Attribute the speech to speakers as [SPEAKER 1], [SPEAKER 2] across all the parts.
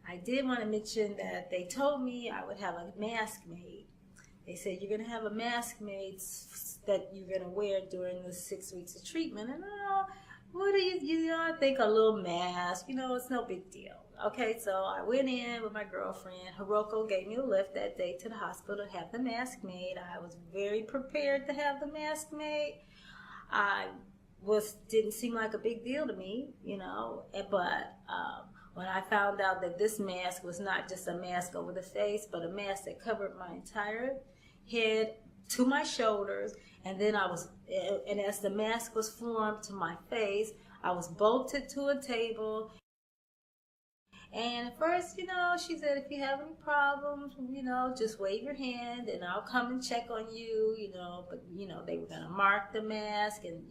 [SPEAKER 1] I did want to mention that they told me I would have a mask made. They said you're going to have a mask made that you're going to wear during the 6 weeks of treatment. And what do you know, I think a little mask, it's no big deal. Okay, so I went in with my girlfriend. Hiroko gave me a lift that day to the hospital to have the mask made. I was very prepared to have the mask made. Didn't seem like a big deal to me, but when I found out that this mask was not just a mask over the face, but a mask that covered my entire head to my shoulders, and as the mask was formed to my face, I was bolted to a table. And at first, she said, if you have any problems, just wave your hand and I'll come and check on you, but, they were going to mark the mask and,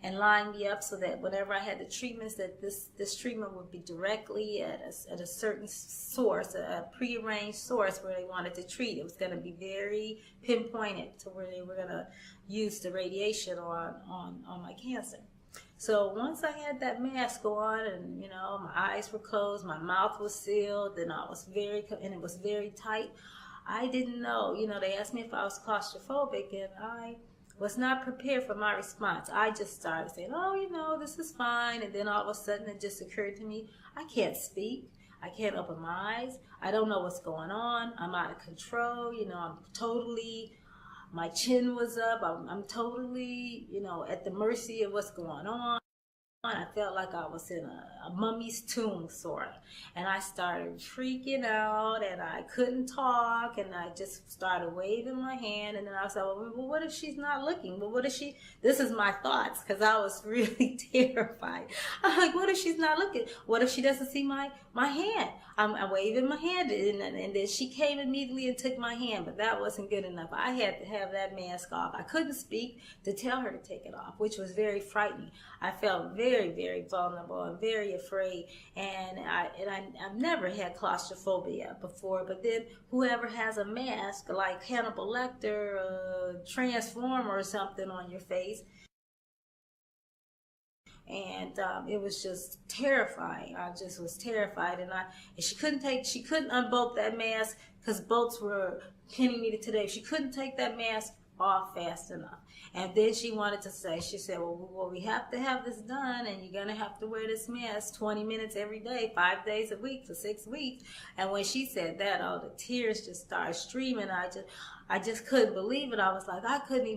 [SPEAKER 1] and line me up so that whenever I had the treatments, that this treatment would be directly at a certain source, a prearranged source where they wanted to treat. It was going to be very pinpointed to where they were going to use the radiation on my cancer. So once I had that mask on and, my eyes were closed, my mouth was sealed, and it was very tight, I didn't know, they asked me if I was claustrophobic, and I was not prepared for my response. I just started saying, this is fine, and then all of a sudden it just occurred to me, I can't speak, I can't open my eyes, I don't know what's going on, I'm out of control, my chin was up. I'm totally, at the mercy of what's going on. I felt like I was in a mummy's tomb, sort of. And I started freaking out, and I couldn't talk, and I just started waving my hand. And then I was like, well, what if she's not looking? Well, what if she... This is my thoughts, because I was really terrified. I'm like, what if she's not looking? What if she doesn't see my hand? I'm waving my hand, and then she came immediately and took my hand, but that wasn't good enough. I had to have that mask off. I couldn't speak to tell her to take it off, which was very frightening. I felt very, very vulnerable and very afraid, and I've never had claustrophobia before, but then whoever has a mask like Hannibal Lecter, Transformer or something on your face, and it was just terrifying. I just was terrified, and she couldn't unbolt that mask because bolts were pinning me today. She couldn't take that mask off fast enough. And then she said, well, we have to have this done, and you're gonna have to wear this mask 20 minutes every day, 5 days a week for 6 weeks. And when she said that, the tears just started streaming. I just couldn't believe it. I was like, I couldn't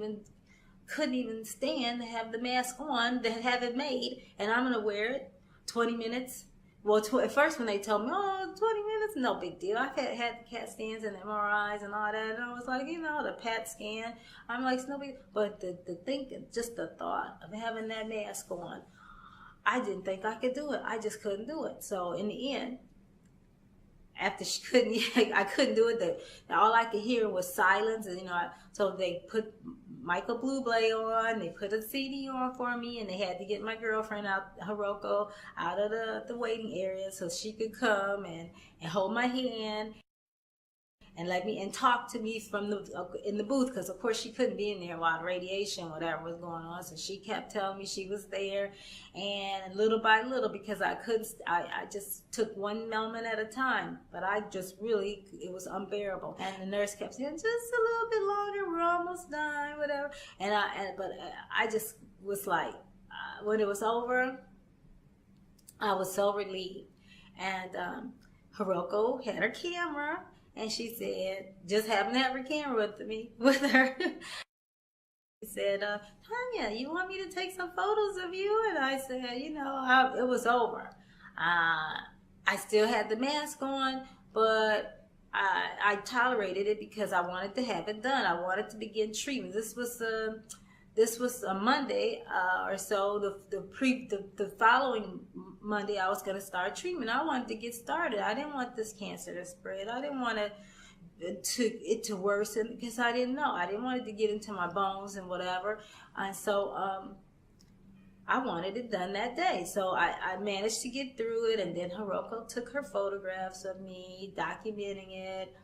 [SPEAKER 1] even stand to have the mask on, to have it made, and I'm going to wear it 20 minutes. Well, at first when they told me, 20 minutes, no big deal. I've had the CAT scans and MRIs and all that, and I was like, the PET scan. I'm like, it's no big, but just the thought of having that mask on, I didn't think I could do it. I just couldn't do it. So in the end, after I couldn't do it, all I could hear was silence, and so they put Michael Bublé on, they put a CD on for me, and they had to get my girlfriend Hiroko, out of the waiting area so she could come and hold my hand and let me and talk to me from in the booth, because of course she couldn't be in there while the radiation, whatever was going on. So she kept telling me she was there, and little by little, because I just took one moment at a time, but it was unbearable. And the nurse kept saying, just a little bit longer, we're almost done, whatever. But I just was like, when it was over, I was so relieved. And Hiroko had her camera, and she said, just happened to have her camera with her. She said, Tanya, you want me to take some photos of you? And I said, it was over. I still had the mask on, but I tolerated it because I wanted to have it done. I wanted to begin treatment. This was a Monday or so. The following Monday, I was going to start treatment. I wanted to get started. I didn't want this cancer to spread. I didn't want it to worsen, because I didn't know. I didn't want it to get into my bones and whatever. And so I wanted it done that day. So I managed to get through it, and then Hiroko took her photographs of me, documenting it,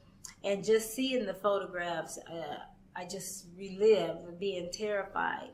[SPEAKER 1] and just seeing the photographs, I just relived being terrified